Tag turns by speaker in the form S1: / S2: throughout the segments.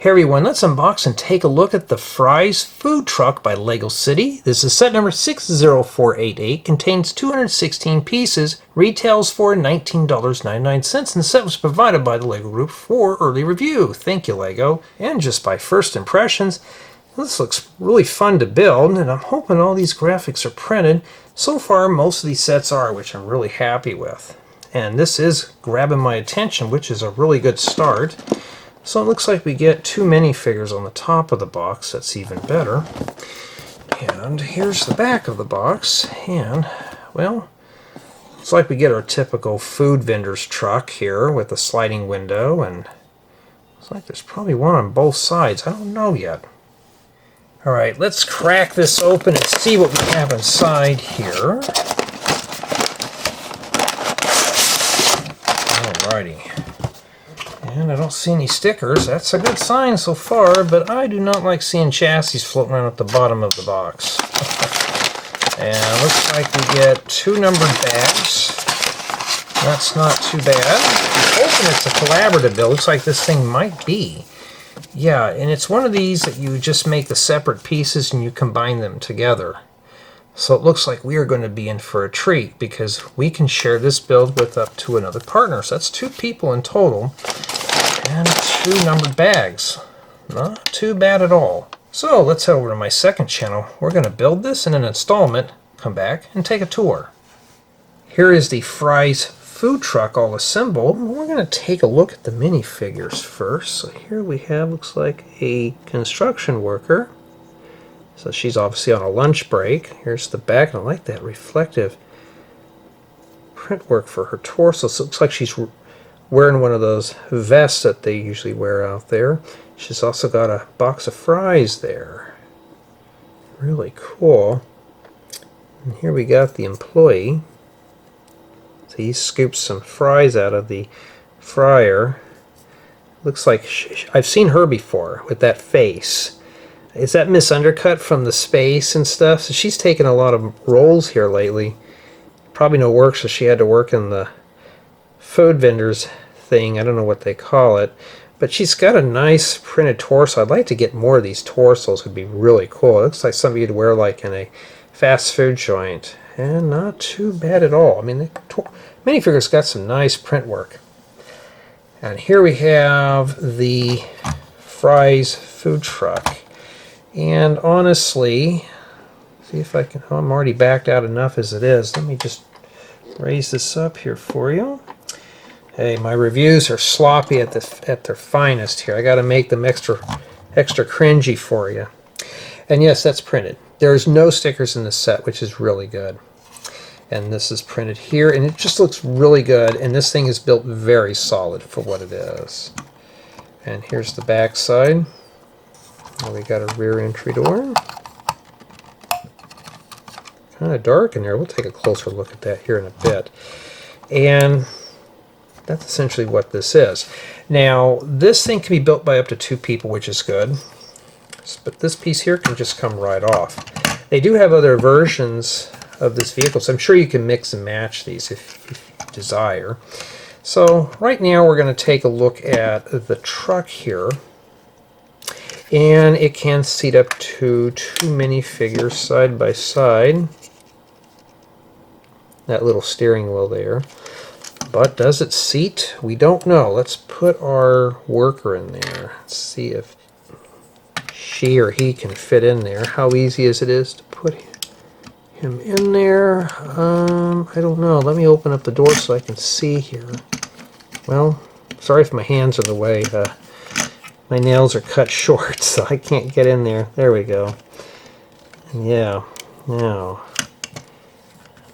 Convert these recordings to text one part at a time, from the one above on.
S1: Hey everyone, let's unbox and take a look at the Fry's food truck by Lego City. This is set number 60488, contains 216 pieces, retails for $19.99, and the set was provided by the Lego Group for early review. Thank you, Lego. And just by first impressions, this looks really fun to build, and I'm hoping all these graphics are printed. So far, most of these sets are, which I'm really happy with. And this is grabbing my attention, which is a really good start. So it looks like we get two minifigures on the top of the box. That's even better. And here's the back of the box. And, well, it's like we get our typical food vendor's truck here with a sliding window. And it's like there's probably one on both sides. I don't know yet. Alright, let's crack this open and see what we have inside here. Alrighty. And I don't see any stickers. That's a good sign so far, but I do not like seeing chassis floating around at the bottom of the box. And looks like we get two numbered bags. That's not too bad. I'm hoping it's a collaborative build. Looks like this thing might be. Yeah, and it's one of these that you just make the separate pieces and you combine them together. So it looks like we are going to be in for a treat because we can share this build with up to another partner. So that's two people in total. And two numbered bags. Not too bad at all. So let's head over to my second channel. We're going to build this in an installment, come back, and take a tour. Here is the Fry's food truck all assembled. We're going to take a look at the minifigures first. So here we have, looks like a construction worker. So she's obviously on a lunch break. Here's the back, and I like that reflective print work for her torso. So it looks like she's wearing one of those vests that they usually wear out there. She's also got a box of fries there. Really cool. And here we got the employee. So he scoops some fries out of the fryer. Looks like I've seen her before with that face. Is that Miss Undercut from the space and stuff? So she's taken a lot of roles here lately. Probably no work, so she had to work in the food vendors thing. I don't know what they call it, but she's got a nice printed torso. I'd like to get more of these torsos. Would be really cool. It looks like something you'd wear like in a fast food joint, and not too bad at all. I mean, the minifigure's got some nice print work. And here we have the Fry's food truck. And honestly, see if I can. Oh, I'm already backed out enough as it is. Let me just raise this up here for you. Hey, my reviews are sloppy at their finest here. I got to make them extra cringy for you. And yes, that's printed. There's no stickers in this set, which is really good. And this is printed here, and it just looks really good. And this thing is built very solid for what it is. And here's the back side. We got a rear entry door. Kind of dark in there. We'll take a closer look at that here in a bit. And that's essentially what this is. Now, this thing can be built by up to two people, which is good. But this piece here can just come right off. They do have other versions of this vehicle, so I'm sure you can mix and match these if you desire. So right now we're going to take a look at the truck here. And it can seat up to two minifigures side by side. That little steering wheel there. But does it seat? We don't know. Let's put our worker in there. Let's see if she or he can fit in there. How easy is it to put him in there? I don't know. Let me open up the door so I can see here. Well, sorry if my hands are in the way. My nails are cut short, so I can't get in there. There we go. And yeah, now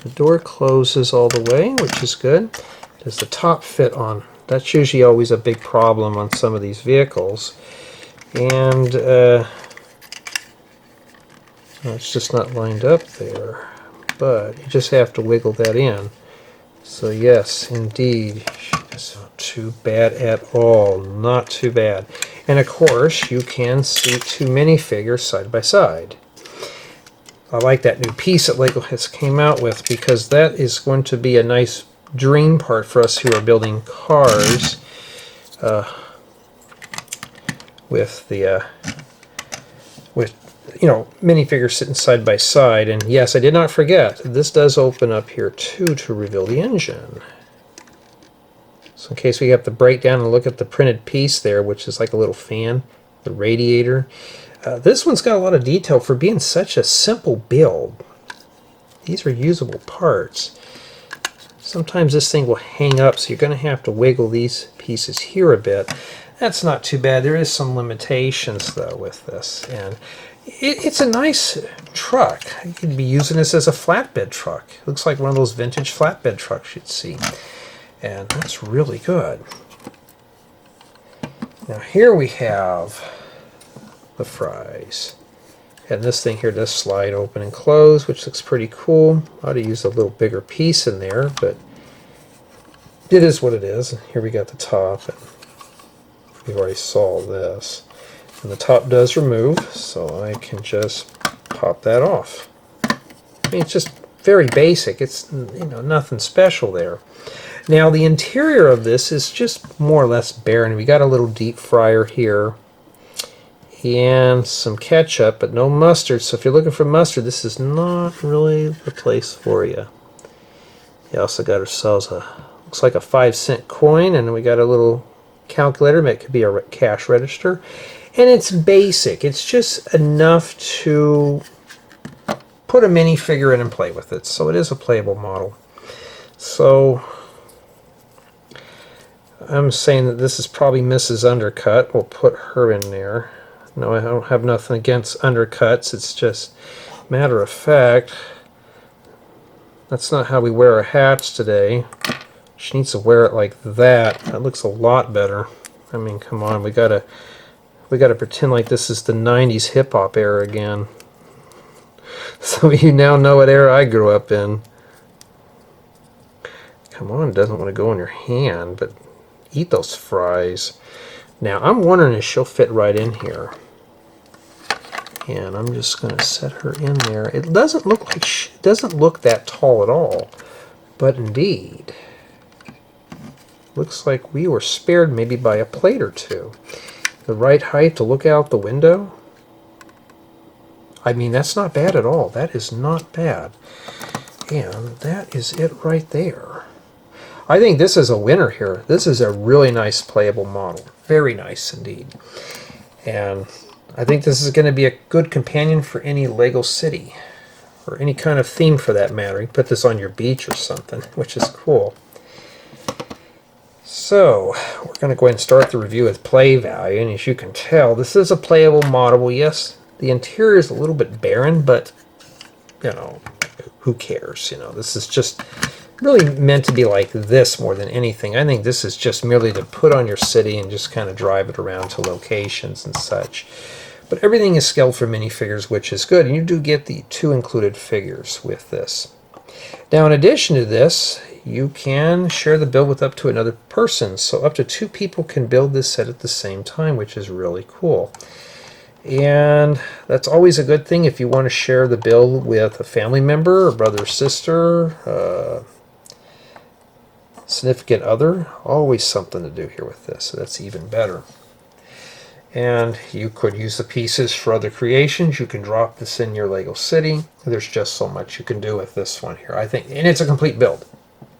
S1: the door closes all the way, which is good. Does the top fit on? That's usually always a big problem on some of these vehicles. And it's just not lined up there. But you just have to wiggle that in. So yes, indeed, it's not too bad at all. Not too bad. And of course, you can see two minifigures side by side. I like that new piece that Lego has came out with because that is going to be a nice dream part for us who are building cars. with the you know, minifigures sitting side by side. And yes, I did not forget, this does open up here too to reveal the engine. So in case we have to break down and look at the printed piece there, which is like a little fan, the radiator. This one's got a lot of detail for being such a simple build. These are usable parts. Sometimes this thing will hang up, so you're going to have to wiggle these pieces here a bit. That's not too bad. There is some limitations though with this, and it's a nice truck. You could be using this as a flatbed truck. It looks like one of those vintage flatbed trucks you'd see, and that's really good. Now here we have the fries, and this thing here does slide open and close, which looks pretty cool. I ought to use a little bigger piece in there, but it is what it is. Here we got the top, and we already saw this. And the top does remove, so I can just pop that off. I mean, it's just very basic. It's, you know, nothing special there. Now the interior of this is just more or less barren. We got a little deep fryer here and some ketchup, but no mustard. So if you're looking for mustard, this is not really the place for you. We also got ourselves a, looks like a 5-cent coin, and we got a little calculator. It could be a cash register. And it's basic. It's just enough to put a minifigure in and play with it. So it is a playable model. So I'm saying that this is probably Mrs. Undercut. We'll put her in there. No, I don't have nothing against undercuts. It's just matter of fact, that's not how we wear our hats today. She needs to wear it like that. That looks a lot better. I mean, come on, we gotta pretend like this is the 90s hip-hop era again. Some of you now know what era I grew up in. Come on, it doesn't want to go in your hand, but eat those fries. Now, I'm wondering if she'll fit right in here. And I'm just going to set her in there. It doesn't look like it doesn't look that tall at all, but indeed, looks like we were spared maybe by a plate or two. The right height to look out the window. I mean, that's not bad at all. That is not bad. And that is it right there. I think this is a winner here. This is a really nice playable model. Very nice indeed. And I think this is going to be a good companion for any Lego city, or any kind of theme for that matter. You can put this on your beach or something, which is cool. So, we're going to go ahead and start the review with play value, and as you can tell, this is a playable model. Yes, the interior is a little bit barren, but, you know, who cares? You know, this is just really meant to be like this more than anything. I think this is just merely to put on your city and just kind of drive it around to locations and such. But everything is scaled for minifigures, which is good, and you do get the 2 included figures with this. Now, in addition to this, you can share the build with up to another person, so up to 2 people can build this set at the same time, which is really cool. And that's always a good thing if you want to share the build with a family member, a brother or sister, significant other. Always something to do here with this, so that's even better. And you could use the pieces for other creations. You can drop this in your Lego city. There's just so much you can do with this one here, I think. And it's a complete build.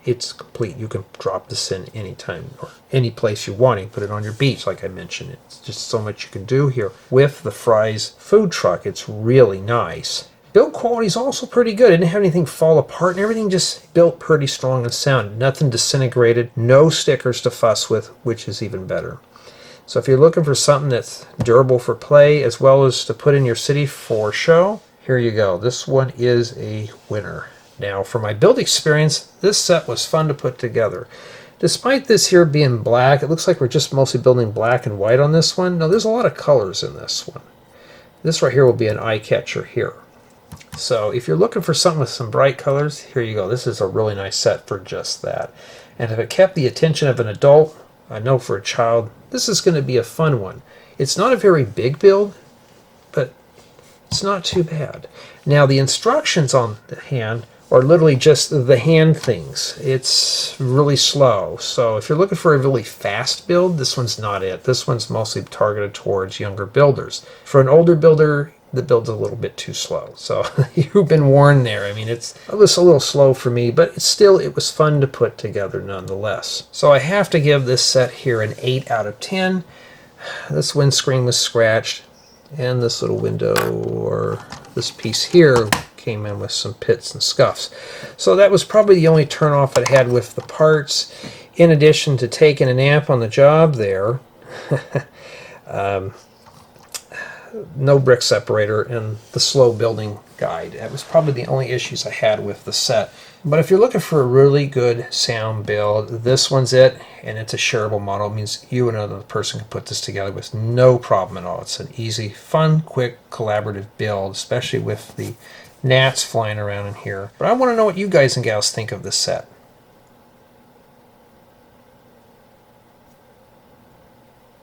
S1: It's complete. You can drop this in anytime or any place you want. You can put it on your beach, like I mentioned. It's just so much you can do here. With the Fry's food truck, it's really nice. Build quality is also pretty good. It didn't have anything fall apart, and everything just built pretty strong and sound. Nothing disintegrated. No stickers to fuss with, which is even better. So if you're looking for something that's durable for play as well as to put in your city for show, here you go. This one is a winner. Now, for my build experience, this set was fun to put together. Despite this here being black, it looks like we're just mostly building black and white on this one. Now, there's a lot of colors in this one. This right here will be an eye catcher here. So if you're looking for something with some bright colors, here you go. This is a really nice set for just that. And if it kept the attention of an adult, I know for a child, this is going to be a fun one. It's not a very big build, but it's not too bad. Now, the instructions on the hand or literally just the hand things. It's really slow. So if you're looking for a really fast build, this one's not it. This one's mostly targeted towards younger builders. For an older builder, the build's a little bit too slow. So you've been warned there. I mean, it was a little slow for me, but it was fun to put together nonetheless. So I have to give this set here an 8 out of 10. This windscreen was scratched, and this little window, or this piece here, came in with some pits and scuffs. So that was probably the only turnoff it had with the parts, in addition to taking a nap on the job there. No brick separator and the slow building guide. That was probably the only issues I had with the set. But if you're looking for a really good sound build, this one's it, and it's a shareable model. It means you and another person can put this together with no problem at all. It's an easy, fun, quick, collaborative build, especially with the gnats flying around in here. But I want to know what you guys and gals think of this set.